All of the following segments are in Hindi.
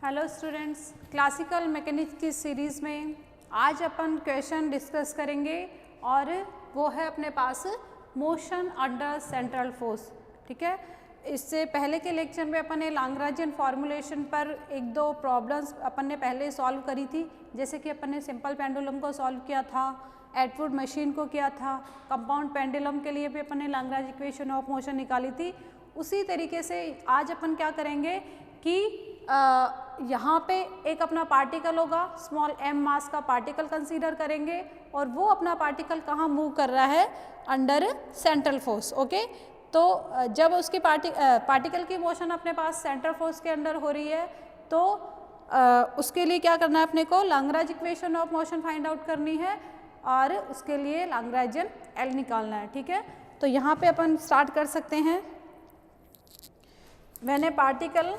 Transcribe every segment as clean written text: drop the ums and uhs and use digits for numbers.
हेलो स्टूडेंट्स, क्लासिकल मैकेनिक्स की सीरीज़ में आज अपन क्वेश्चन डिस्कस करेंगे और वो है अपने पास मोशन अंडर सेंट्रल फोर्स। ठीक है, इससे पहले के लेक्चर में अपन ने लाग्रांजियन फॉर्मूलेशन पर एक दो प्रॉब्लम्स अपन ने पहले सॉल्व करी थी, जैसे कि अपन ने सिंपल पेंडुलम को सॉल्व किया था, एटवुड मशीन को किया था, कंपाउंड पेंडुलम के लिए भी अपन ने लाग्रांज इक्वेशन ऑफ मोशन निकाली थी। उसी तरीके से आज अपन क्या करेंगे कि यहाँ पे एक अपना पार्टिकल होगा, स्मॉल m मास का पार्टिकल कंसीडर करेंगे और वो अपना पार्टिकल कहाँ मूव कर रहा है, अंडर सेंट्रल फोर्स। ओके, तो जब उसकी पार्टिकल की मोशन अपने पास सेंट्रल फोर्स के अंडर हो रही है तो उसके लिए क्या करना है, अपने को Lagrange equation of motion find out करनी है और उसके लिए लाग्रांजियन L निकालना है। ठीक है, तो यहाँ पे अपन स्टार्ट कर सकते हैं। मैंने पार्टिकल,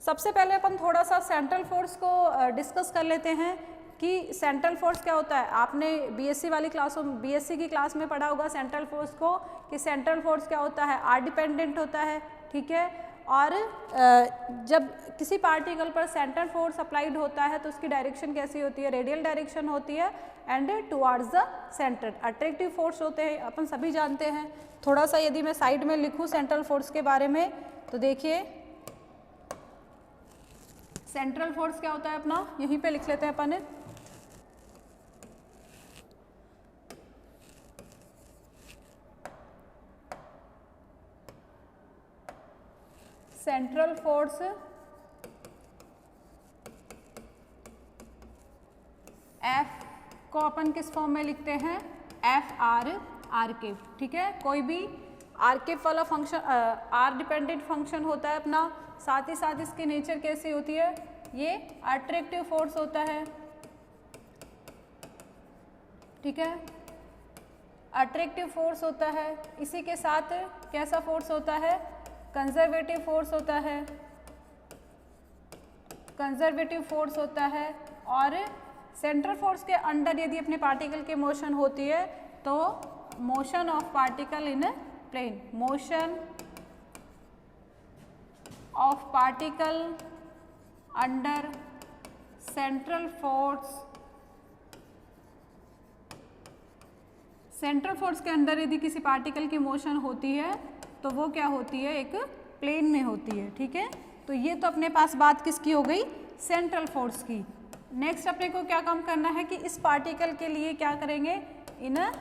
सबसे पहले अपन थोड़ा सा सेंट्रल फोर्स को डिस्कस कर लेते हैं कि सेंट्रल फोर्स क्या होता है। आपने बीएससी वाली क्लासों बीएससी की क्लास में पढ़ा होगा सेंट्रल फोर्स को, कि सेंट्रल फोर्स क्या होता है, आर डिपेंडेंट होता है। ठीक है, और जब किसी पार्टिकल पर सेंट्रल फोर्स अप्लाइड होता है तो उसकी डायरेक्शन कैसी होती है, रेडियल डायरेक्शन होती है and towards the centre. Attractive force होते हैं, अपन सभी जानते हैं। थोड़ा सा यदि मैं साइड में लिखूँ सेंट्रल फोर्स के बारे में तो देखिए सेंट्रल फोर्स क्या होता है अपना, यहीं पे लिख लेते हैं अपन। सेंट्रल फोर्स F को अपन किस फॉर्म में लिखते हैं, एफ आर के। ठीक है, कोई भी आर के वाला फंक्शन आर डिपेंडेंट फंक्शन होता है अपना, साथ ही साथ इसकी नेचर कैसी होती है, ये अट्रैक्टिव फोर्स होता है। ठीक है, अट्रैक्टिव फोर्स होता है। इसी के साथ कैसा फोर्स होता है, कंजर्वेटिव फोर्स होता है, कंजर्वेटिव फोर्स होता है। और सेंट्रल फोर्स के अंडर यदि अपने पार्टिकल की मोशन होती है तो motion of particle in plane, motion of particle under central force। Central force के अंदर यदि किसी पार्टिकल की मोशन होती है तो वो क्या होती है, एक प्लेन में होती है। ठीक है, तो ये तो अपने पास बात किसकी हो गई, सेंट्रल फोर्स की। नेक्स्ट अपने को क्या काम करना है कि इस पार्टिकल के लिए क्या करेंगे, इन अ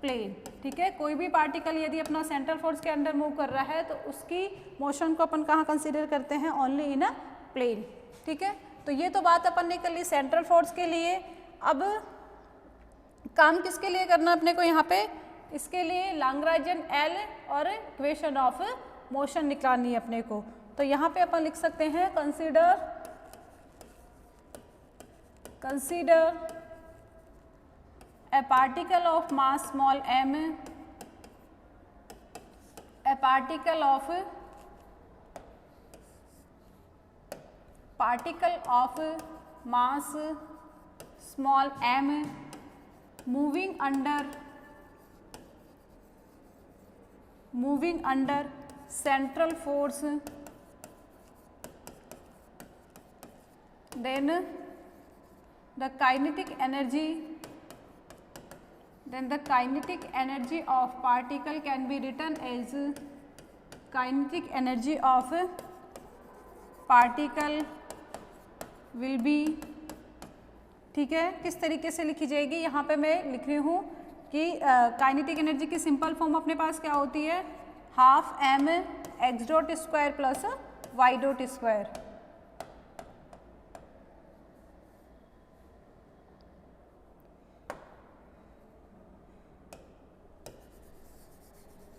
प्लेन। ठीक है, कोई भी पार्टिकल यदि अपना सेंट्रल फोर्स के अंडर मूव कर रहा है तो उसकी मोशन को अपन कहाँ कंसीडर करते हैं, ओनली इन अ प्लेन। ठीक है, तो ये तो बात अपन ने कर ली सेंट्रल फोर्स के लिए। अब काम किसके लिए करना अपने को यहाँ पे, इसके लिए लाग्रांजियन L और इक्वेशन ऑफ मोशन निकालनी है अपने को। तो यहाँ पे अपन लिख सकते हैं consider a particle of mass small m, a particle of mass small m moving under central force, then the kinetic energy of particle can be written as kinetic energy of particle will be। ठीक है, किस तरीके से लिखी जाएगी, यहाँ पे मैं लिख रही हूँ कि काइनेटिक एनर्जी की सिंपल फॉर्म अपने पास क्या होती है, half m x dot square plus y dot square.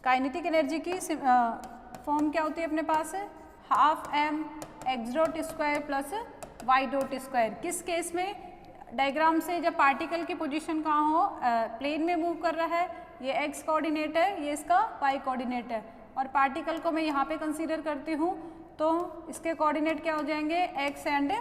Kinetic energy की फॉर्म क्या होती है अपने पास, half m x dot square plus y dot square. किस केस में, डायग्राम से जब पार्टिकल की पोजीशन कहाँ हो, प्लेन में मूव कर रहा है, ये x कोऑर्डिनेट है, ये इसका y कोऑर्डिनेट है, और पार्टिकल को मैं यहाँ पे कंसीडर करती हूँ तो इसके कोऑर्डिनेट क्या हो जाएंगे, x एंड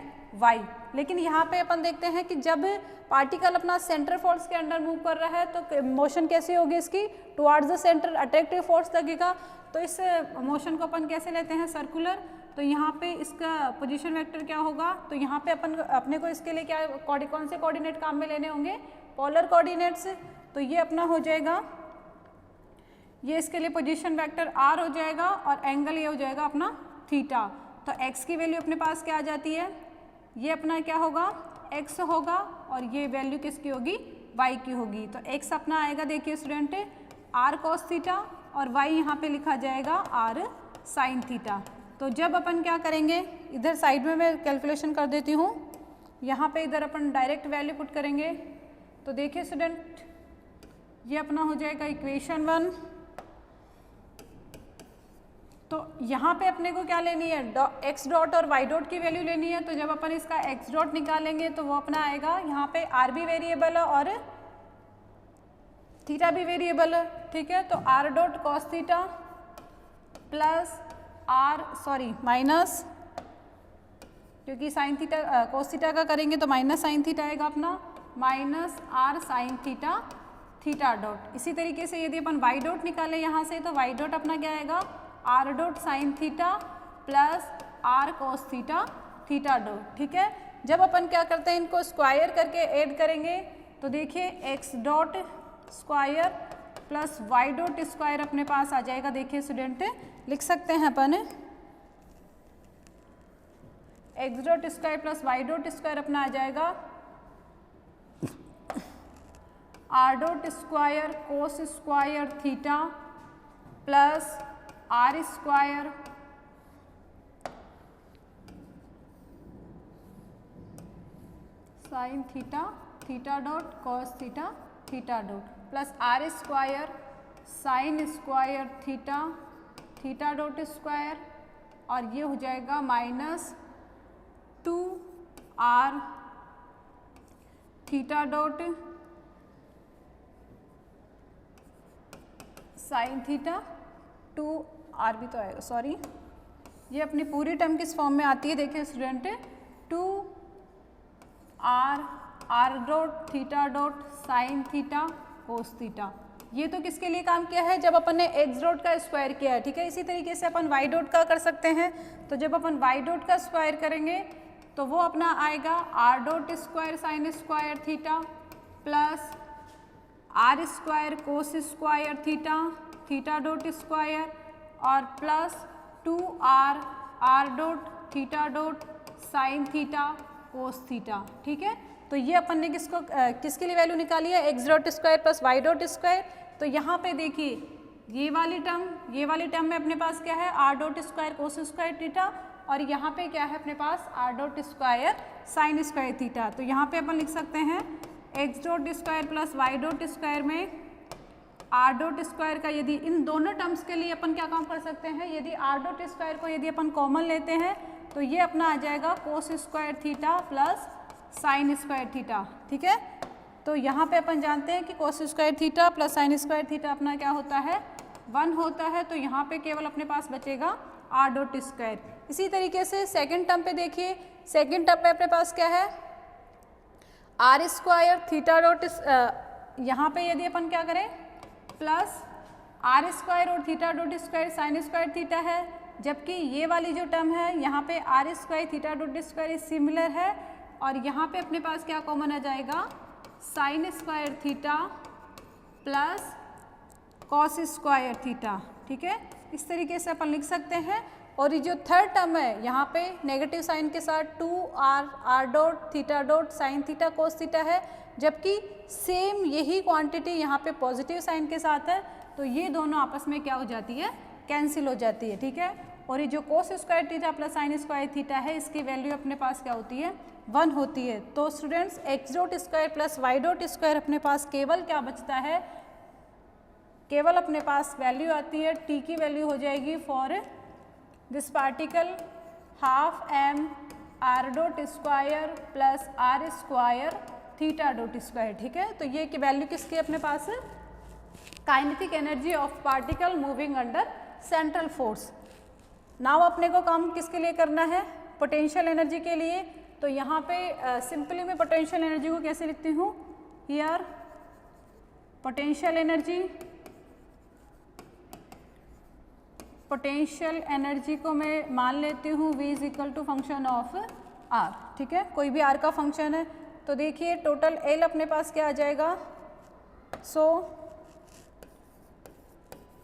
y। लेकिन यहाँ पे अपन देखते हैं कि जब पार्टिकल अपना सेंटर फोर्स के अंडर मूव कर रहा है तो मोशन कैसी होगी इसकी, towards the centre, attractive force लगेगा। तो इस मोशन को अपन कैसे लेते हैं, सर्कुलर। तो यहाँ पे इसका पोजीशन वेक्टर क्या होगा, तो यहाँ पे अपने को इसके लिए क्या कौन से कोऑर्डिनेट काम में लेने होंगे, पोलर कोऑर्डिनेट्स। तो ये अपना हो जाएगा, ये इसके लिए पोजीशन वेक्टर r हो जाएगा और एंगल ये हो जाएगा अपना थीटा। तो x की वैल्यू अपने पास क्या आ जाती है, ये अपना क्या होगा x होगा और ये वैल्यू किसकी होगी, y की होगी। तो x अपना आएगा देखिए स्टूडेंट r cos थीटा और y यहाँ पे लिखा जाएगा r sin थीटा। तो जब अपन क्या करेंगे, इधर साइड में मैं कैलकुलेशन कर देती हूँ, यहाँ पे इधर अपन डायरेक्ट वैल्यू पुट करेंगे। तो देखिए स्टूडेंट ये अपना हो जाएगा इक्वेशन 1। तो यहाँ पे अपने को क्या लेनी है, x डॉट और y डॉट की वैल्यू लेनी है। तो जब अपन इसका x डॉट निकालेंगे तो वो अपना आएगा, यहाँ पे r भी वेरिएबल है और थीटा भी वेरिएबल है, ठीक है। तो r dot cos theta plus minus, क्योंकि साइन थीटा कॉस थीटा का करेंगे तो माइनस साइन थीटा आएगा अपना, minus r sine theta theta dot. इसी तरीके से यदि अपन y डॉट निकालें यहाँ से, तो y डॉट अपना क्या आएगा, r dot sine theta plus r cos theta theta dot, ठीक है। जब अपन क्या करते हैं, इनको स्क्वायर करके ऐड करेंगे तो देखिए x dot square plus y dot square अपने पास आ जाएगा। देखिए स्टूडेंट लिख सकते हैं अपन x dot square plus y dot square अपना आ जाएगा r dot square cos square theta plus r square sine theta theta dot cos theta theta dot plus r square sine square theta theta dot square, और ये हो जाएगा minus 2r theta dot sine theta 2r भी तो आएगा, सॉरी ये अपनी पूरी टर्म किस फॉर्म में आती है, देखिए student 2r dot theta dot sine theta cos theta. ये तो किसके लिए काम किया है, जब अपन ने x डॉट का स्क्वायर किया है, ठीक है। इसी तरीके से अपन y डॉट का कर सकते हैं। तो जब अपन y डॉट का स्क्वायर करेंगे तो वो अपना आएगा r dot square sine square theta plus r square cos square theta theta dot square और plus 2r dot theta dot sine theta cos theta, ठीक है। तो ये अपन ने किसके लिए वैल्यू निकाली है, x dot square plus y dot square. तो यहाँ पे देखिए ये वाली टर्म में अपने पास क्या है, r dot square cos square theta और यहाँ पे क्या है अपने पास r dot square sine square theta. तो यहाँ पे अपन लिख सकते हैं x dot square plus y dot square में r डॉट स्क्वायर का, यदि इन दोनों टर्म्स के लिए अपन क्या काम कर सकते हैं, यदि r डॉट स्क्वायर को यदि अपन कॉमन लेते हैं तो ये अपना आ जाएगा कोस square theta plus sign square theta, ठीक है। तो यहाँ पे अपन जानते हैं कि कोस square theta plus sign square theta अपना क्या होता है, 1 होता है। तो यहाँ पे केवल अपने पास बचेगा r डॉट स्क्वायर। इसी तरीके से सेकेंड टर्म पे देखिए, सेकेंड टर्म पे अपने पास क्या है, r स्क्वायर थीटा डॉट, यहाँ पे यदि अपन क्या करें प्लस r स्क्वायर और theta dot square sine square theta है, जबकि ये वाली जो टर्म है यहाँ पे r square theta dot square similar है और यहाँ पे अपने पास क्या कॉमन आ जाएगा, sign square theta plus cos square theta, ठीक है। इस तरीके से अपन लिख सकते हैं। और ये जो थर्ड टर्म है यहाँ पे नेगेटिव साइन के साथ 2r dot theta dot sine theta cos theta है, जबकि सेम यही क्वांटिटी यहाँ पे पॉजिटिव साइन के साथ है। तो ये दोनों आपस में क्या हो जाती है, कैंसिल हो जाती है, ठीक है। और ये जो कोस square theta plus sign square theta है, इसकी वैल्यू अपने पास क्या होती है, 1 होती है। तो students x dot square plus y dot square अपने पास केवल क्या बचता है, केवल अपने पास वैल्यू आती है, t की वैल्यू हो जाएगी for this particle half m r dot square plus r square theta dot square, ठीक है। तो ये की वैल्यू किसकी अपने पास है, kinetic energy of particle moving under central force. Now अपने को काम किसके लिए करना है, पोटेंशियल एनर्जी के लिए। तो यहाँ पे सिंपली मैं पोटेंशियल एनर्जी को कैसे लिखती हूँ, हियर पोटेंशियल एनर्जी को मैं मान लेती हूँ V is equal to function of R, ठीक है, कोई भी R का फंक्शन है। तो देखिए टोटल L अपने पास क्या आ जाएगा, सो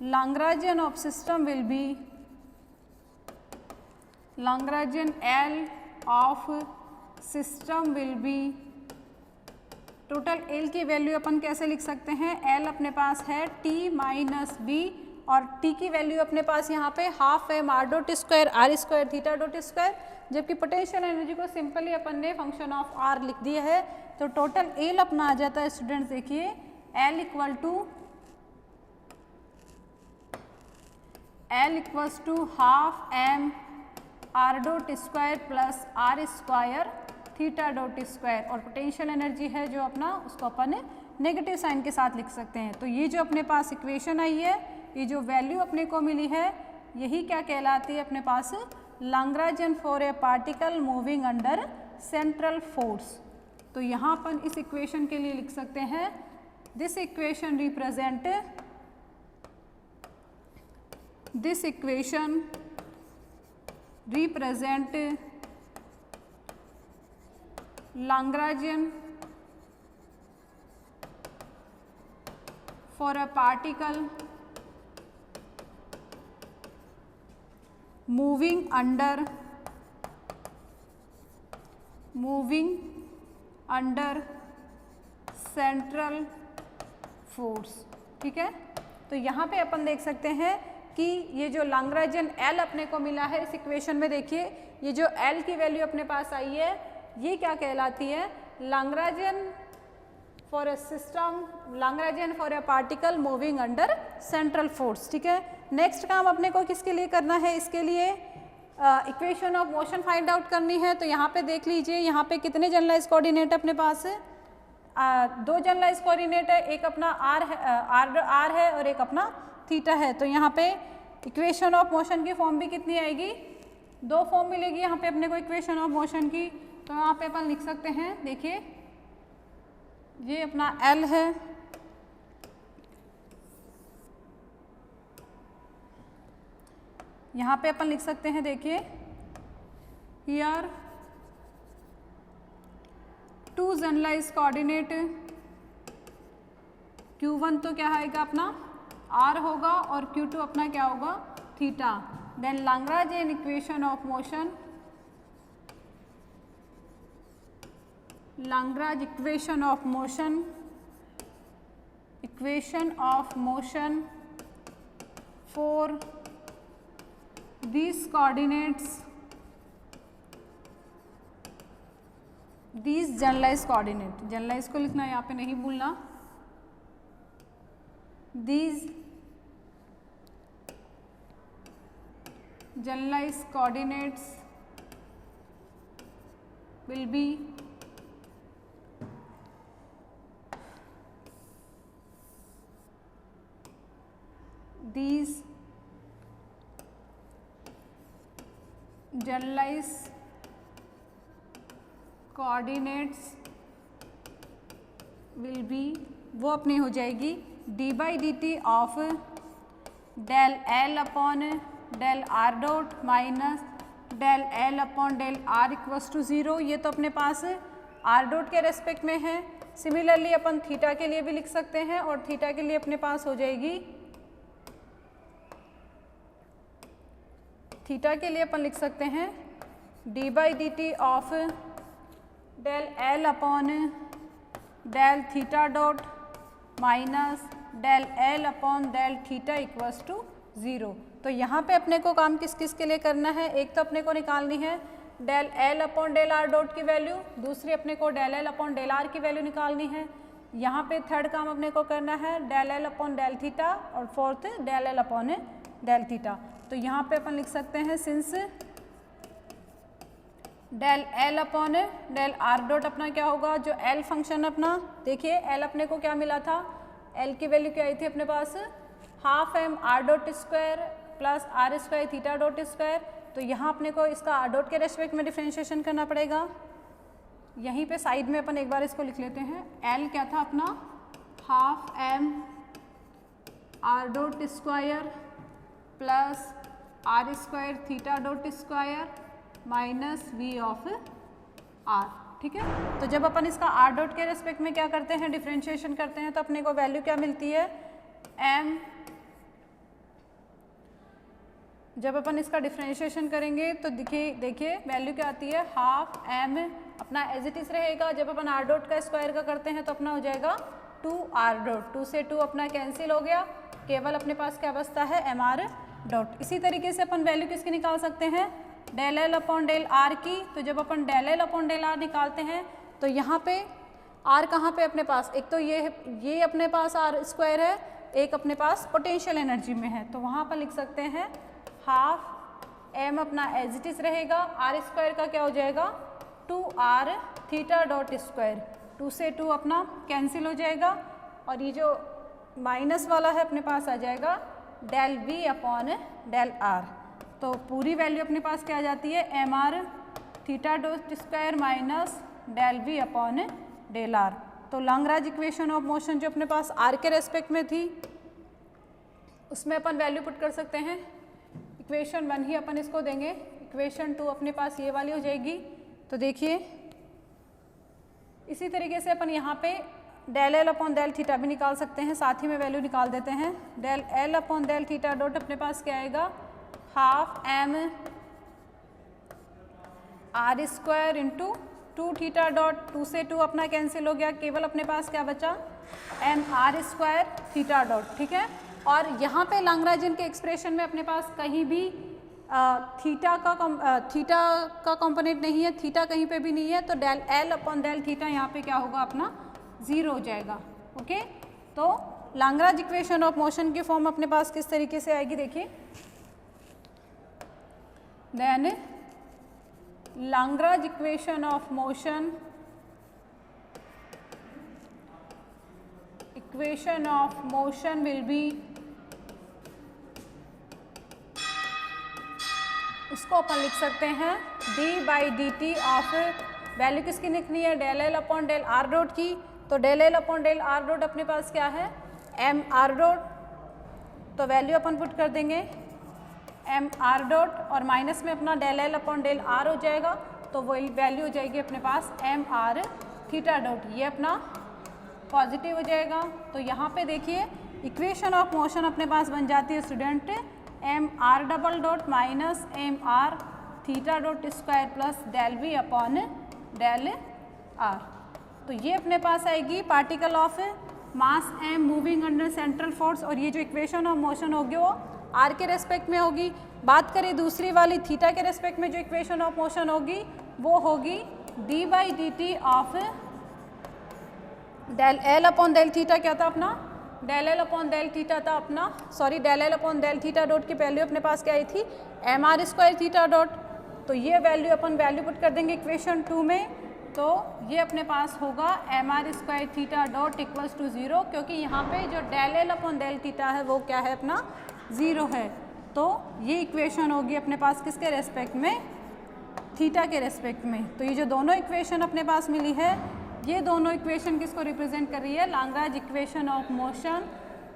Lagrangian of system will be Lagrangian L of system will be, total L की वैल्यू अपन कैसे लिख सकते हैं, L अपने पास है T माइनस B और T की वैल्यू अपने पास यहाँ पे हाफ है R dot square R square theta dot square, जबकि पोटेंशियल एनर्जी को सिंपली अपन ने फंक्शन ऑफ R लिख दिया है। तो टोटल L अपना आ जाता है स्टूडेंट्स, देखिए L equals to half M R dot square plus R square theta dot square, और पोटेंशियल एनर्जी है जो अपना उसको अपन नेगेटिव साइन के साथ लिख सकते हैं। तो ये जो अपने पास इक्वेशन आई है, ये जो वैल्यू अपने को मिली है, यही क्या कहलाती है अपने पास, Lagrangian for a particle moving under central force. तो यहाँ अपन इस इक्वेशन के लिए लिख सकते हैं, this equation represent Lagrangian for a particle moving under central force, ठीक है। तो यहाँ पे अपन देख सकते हैं कि ये जो Lagrangian L अपने को मिला है इस इक्वेशन में, देखिए ये जो L की वैल्यू अपने पास आई है, ये क्या कहलाती है, Lagrangian for a system, Lagrangian for a particle moving under central force, ठीक है। नेक्स्ट काम अपने को किसके लिए करना है, इसके लिए equation of motion find out करनी है। तो यहाँ पे देख लीजिए, यहाँ पे कितने जनरलाइज कोऑर्डिनेट अपने पास है, 2 जनरलाइज कोऑर्डिनेट है, एक अपना R है और एक अपना थीटा है। तो यहाँ पे इक्वेशन ऑफ मोशन की फॉर्म भी कितनी आएगी, 2 फॉर्म मिलेगी यहाँ पे अपने को इक्वेशन ऑफ मोशन की। तो यहाँ पे अपन लिख सकते हैं, देखिए ये अपना L है, यहाँ पे अपन लिख सकते हैं, देखिए हियर 2 जनरलाइज कोऑर्डिनेट, Q1 तो क्या आएगा अपना R होगा और Q2 अपना क्या होगा theta. Then Lagrangian equation of motion, Lagrange equation of motion for these coordinates, these generalized coordinate, generalize को लिखना यहाँ पे नहीं भूलना, these generalized coordinates will be these generalized coordinates will be, वो अपनी हो जाएगी D by D T of del L upon del R dot minus del L upon del R equals to 0। ये तो अपने पास आर डॉट के रेस्पेक्ट में है। सिमिलरली अपन थीटा के लिए भी लिख सकते हैं, और थीटा के लिए अपने पास हो जाएगी, थीटा के लिए अपन लिख सकते हैं D by D T of del L upon del theta dot minus del L upon del theta equals to 0। तो यहाँ पे अपने को काम किस किस के लिए करना है, एक तो अपने को निकालनी है del L upon del R dot की वैल्यू, दूसरी अपने को del L upon del R की वैल्यू निकालनी है। यहाँ पे थर्ड काम अपने को करना है del L upon del theta, और fourth del L upon del theta. तो यहाँ पे अपन लिख सकते हैं, since del L upon del R dot अपना क्या होगा, जो एल फंक्शन अपना, देखिए एल अपने को क्या मिला था, एल की वैल्यू क्या आई थी अपने पास, half M R dot square plus R square theta dot square. तो यहाँ अपने को इसका आर डॉट के रेस्पेक्ट में डिफ्रेंशिएशन करना पड़ेगा। यहीं पे साइड में अपन एक बार इसको लिख लेते हैं, एल क्या था अपना, half M R dot square plus R square theta dot square minus V of R, ठीक है। तो जब अपन इसका आर डॉट के रेस्पेक्ट में क्या करते हैं, डिफ्रेंशिएशन करते हैं, तो अपने को वैल्यू क्या मिलती है, एम। जब अपन इसका डिफ्रेंशिएशन करेंगे तो देखिए वैल्यू क्या आती है, हाफ एम अपना एज इट इज रहेगा। जब अपन आर डॉट का स्क्वायर का करते हैं तो अपना हो जाएगा 2 आर डॉट, 2 से 2 अपना कैंसिल हो गया, केवल अपने पास क्या बचता है, एम आर डॉट। इसी तरीके से अपन वैल्यू किसकी निकाल सकते हैं, del L upon del R की। तो जब अपन del L upon del R निकालते हैं तो यहाँ पे आर कहाँ पे अपने पास, एक तो ये अपने पास आर स्क्वायर है, एक अपने पास पोटेंशियल एनर्जी में है, तो वहाँ पर लिख सकते हैं हाफ एम अपना एज इट इज रहेगा, आर स्क्वायर का क्या हो जाएगा 2 आर थीटा डॉट स्क्वायर, 2 से 2 अपना कैंसिल हो जाएगा, और ये जो माइनस वाला है अपने पास आ जाएगा del V upon del R. तो पूरी वैल्यू अपने पास क्या आ जाती है, M R theta dot square minus del V upon del R. तो लैग्रेंज इक्वेशन ऑफ मोशन जो अपने पास आर के रेस्पेक्ट में थी उसमें अपन वैल्यू पुट कर सकते हैं। इक्वेशन 1 ही अपन इसको देंगे, इक्वेशन 2 अपने पास ये वाली हो जाएगी। तो देखिए इसी तरीके से अपन यहाँ पे del L upon del theta भी निकाल सकते हैं, साथ ही में वैल्यू निकाल देते हैं। Del L upon del theta dot अपने पास क्या आएगा, half M R square into 2 theta dot, 2 से 2 अपना कैंसिल हो गया, केवल अपने पास क्या बचा, M R square theta dot, ठीक है। और यहाँ पे लैग्रेंज के एक्सप्रेशन में अपने पास कहीं भी थीटा का कंपोनेंट नहीं है, थीटा कहीं पे भी नहीं है, तो del L upon del theta यहाँ पे क्या होगा अपना 0 हो जाएगा, ओके। तो लैग्रेंज इक्वेशन ऑफ मोशन की फॉर्म अपने पास किस तरीके से आएगी, देखिए then Lagrange equation of motion, equation of motion will be, उसको अपन लिख सकते हैं D by D T of, value किसकी लिखनी है, del L upon del R dot की। तो del L upon del R dot अपने पास क्या है, एम आर डॉट, तो वैल्यू अपन पुट कर देंगे एम आर डॉट, और माइनस में अपना del L upon del R हो जाएगा, तो वही वैल्यू हो जाएगी अपने पास एम आर थीटा डॉट, ये अपना पॉजिटिव हो जाएगा। तो यहाँ पे देखिए इक्वेशन ऑफ मोशन अपने पास बन जाती है student M R double dot minus M R theta dot square plus del V upon del R. तो ये अपने पास आएगी particle of mass M moving under central force, और ये जो इक्वेशन ऑफ मोशन होगी वो आर के रेस्पेक्ट में होगी। बात करें दूसरी वाली थीटा के रेस्पेक्ट में जो इक्वेशन ऑफ मोशन होगी वो होगी D by D T of del L upon del theta, क्या था अपना del L upon del theta था अपना, sorry del L upon del theta dot की वैल्यू अपने पास क्या आई थी, M R square theta dot. तो ये वैल्यू अपन वैल्यू पुट कर देंगे इक्वेशन 2 में, तो ये अपने पास होगा M R square theta dot equals to 0, क्योंकि यहाँ पे जो del L upon del theta है वो क्या है अपना 0 है। तो ये इक्वेशन होगी अपने पास किसके रेस्पेक्ट में, थीटा के रेस्पेक्ट में। तो ये जो दोनों इक्वेशन अपने पास मिली है, ये दोनों इक्वेशन किसको रिप्रेजेंट कर रही है, Lagrange equation of motion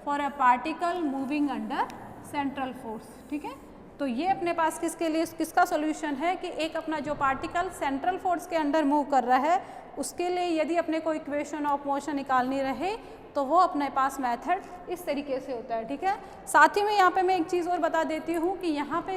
for a particle moving under central force, ठीक है। तो ये अपने पास किसके लिए, किसका सॉल्यूशन है कि एक अपना जो पार्टिकल सेंट्रल फोर्स के अंडर मूव कर रहा है उसके लिए यदि अपने को इक्वेशन ऑफ मोशन निकालनी रहे तो वो अपने पास मेथड इस तरीके से होता है, ठीक है। साथ ही में यहाँ पे मैं एक चीज़ और बता देती हूँ कि यहाँ पे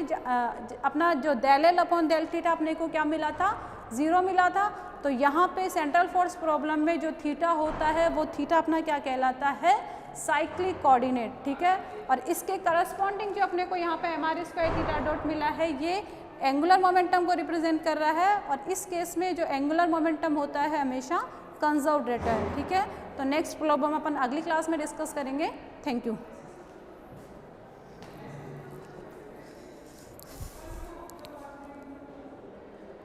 अपना जो del L upon del theta अपने को क्या मिला था, 0 मिला था। तो यहाँ पे सेंट्रल फोर्स प्रॉब्लम में जो थीटा होता है वो थीटा अपना क्या कहलाता है, साइक्लिक कोऑर्डिनेट, ठीक है। और इसके करस्पॉन्डिंग जो अपने को यहाँ पे M R square theta dot मिला है ये एंगुलर मोमेंटम को रिप्रेजेंट कर रहा है, और इस केस में जो एंगुलर मोमेंटम होता है हमेशा कंजर्व्ड रहता है, ठीक है। तो नेक्स्ट प्रॉब्लम अपन अगली क्लास में डिस्कस करेंगे। Thank you.